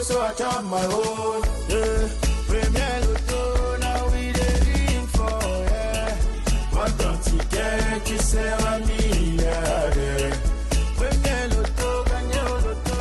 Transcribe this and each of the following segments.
so I chop my own. Yeah. Premier Lotto, now we dey in for, yeah. One don't ticket, qui sert à milliardaire. Premier Lotto, gagné au Lotto.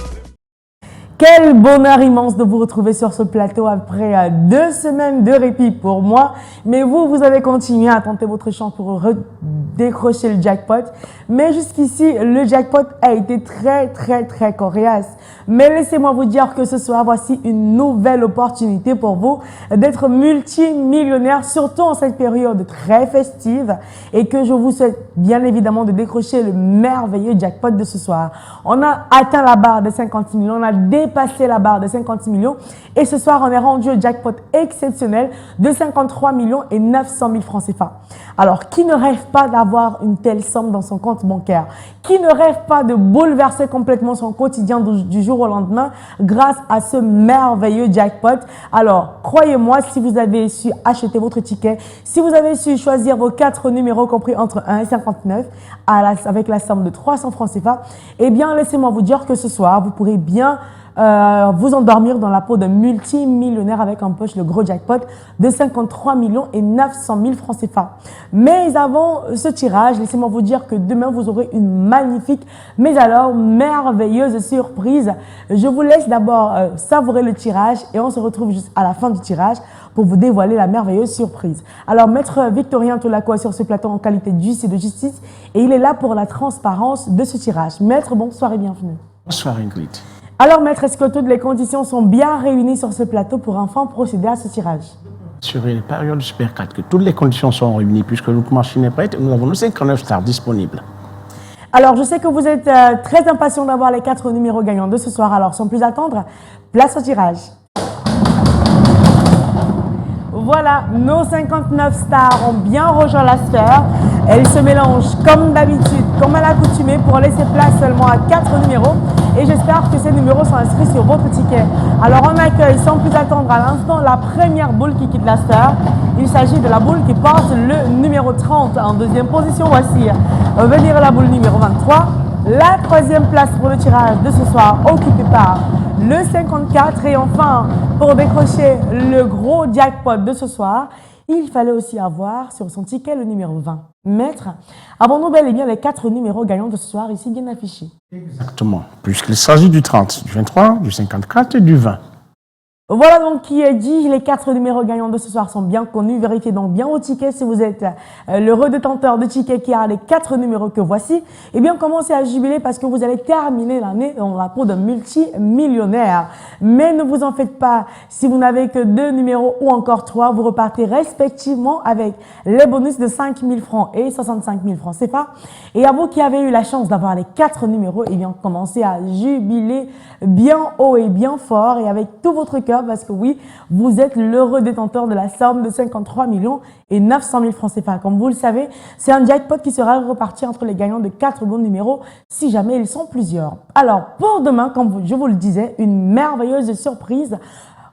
Quel bonheur immense de vous retrouver sur ce plateau après 2 semaines de répit pour moi. Mais vous avez continué à tenter votre chance pour décrocher le jackpot. Mais jusqu'ici, le jackpot a été très coriace. Mais laissez-moi vous dire que ce soir, voici une nouvelle opportunité pour vous d'être multimillionnaire, surtout en cette période très festive. Et que je vous souhaite bien évidemment de décrocher le merveilleux jackpot de ce soir. On a atteint la barre des 50 millions, on a dépassé la barre des 50 millions. Et ce soir, on est rendu au jackpot exceptionnel de 53 millions et 900 000 francs CFA. Alors, qui ne rêve pas d'avoir une telle somme dans son compte bancaire? Qui ne rêve pas de bouleverser complètement son quotidien du jour au lendemain grâce à ce merveilleux jackpot? Alors, croyez-moi, si vous avez su acheter votre ticket, si vous avez su choisir vos 4 numéros compris entre 1 et 59 avec la somme de 300 francs CFA, eh bien, laissez-moi vous dire que ce soir, vous pourrez bien vous endormir dans la peau d'un multimillionnaire avec en poche le gros jackpot de 53 millions et 900 000 francs CFA. Mais avant ce tirage, laissez-moi vous dire que demain vous aurez une magnifique, mais alors merveilleuse surprise. Je vous laisse d'abord savourer le tirage et on se retrouve juste à la fin du tirage pour vous dévoiler la merveilleuse surprise. Alors, Maître Victorien Tolako est sur ce plateau en qualité d'huissier de justice et il est là pour la transparence de ce tirage. Maître, bonsoir et bienvenue. Bonsoir Ingrid. Alors, Maître, est-ce que toutes les conditions sont bien réunies sur ce plateau pour enfin procéder à ce tirage? Sur les périodes Super 4, que toutes les conditions sont réunies puisque notre machine est prête, nous avons nos 59 stars disponibles. Alors, je sais que vous êtes très impatient d'avoir les 4 numéros gagnants de ce soir. Alors, sans plus attendre, place au tirage. Voilà, nos 59 stars ont bien rejoint la sphère. Elles se mélangent comme d'habitude, comme à l'accoutumée, pour laisser place seulement à 4 numéros. Et j'espère que ces numéros sont inscrits sur votre ticket. Alors on accueille sans plus attendre à l'instant la première boule qui quitte la sphère. Il s'agit de la boule qui porte le numéro 30 en deuxième position. Voici venir la boule numéro 23. La troisième place pour le tirage de ce soir occupée par le 54. Et enfin, pour décrocher le gros jackpot de ce soir, il fallait aussi avoir sur son ticket le numéro 20. Maître, avons-nous bel et bien les 4 numéros gagnants de ce soir ici bien affichés? Exactement, puisqu'il s'agit du 30, du 23, du 54 et du 20. Voilà donc qui est dit, les 4 numéros gagnants de ce soir sont bien connus. Vérifiez donc bien au ticket si vous êtes l'heureux détenteur de ticket qui a les 4 numéros que voici. Eh bien, commencez à jubiler parce que vous allez terminer l'année dans la peau d'un multimillionnaire. Mais ne vous en faites pas, si vous n'avez que 2 numéros ou encore 3, vous repartez respectivement avec les bonus de 5 000 francs et 65 000 francs CFA. Et à vous qui avez eu la chance d'avoir les 4 numéros, eh bien, commencez à jubiler bien haut et bien fort et avec tout votre cœur. Parce que oui, vous êtes l'heureux détenteur de la somme de 53 millions et 900 000 francs CFA. Comme vous le savez, c'est un jackpot qui sera reparti entre les gagnants de 4 bons numéros si jamais ils sont plusieurs. Alors, pour demain, comme je vous le disais, une merveilleuse surprise.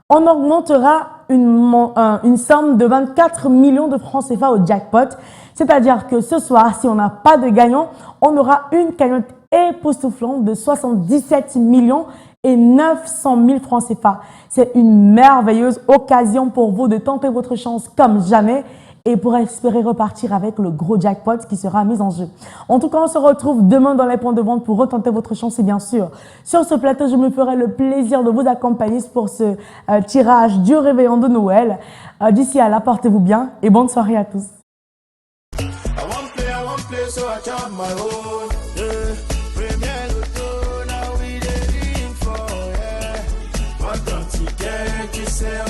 On augmentera une somme de 24 millions de francs CFA au jackpot. C'est-à-dire que ce soir, si on n'a pas de gagnant, on aura une cagnotte époustouflante de 77 millions et 900 000 francs CFA. C'est une merveilleuse occasion pour vous de tenter votre chance comme jamais et pour espérer repartir avec le gros jackpot qui sera mis en jeu. En tout cas, on se retrouve demain dans les points de vente pour retenter votre chance et bien sûr, sur ce plateau, je me ferai le plaisir de vous accompagner pour ce tirage du réveillon de Noël. D'ici là, portez-vous bien et bonne soirée à tous. Say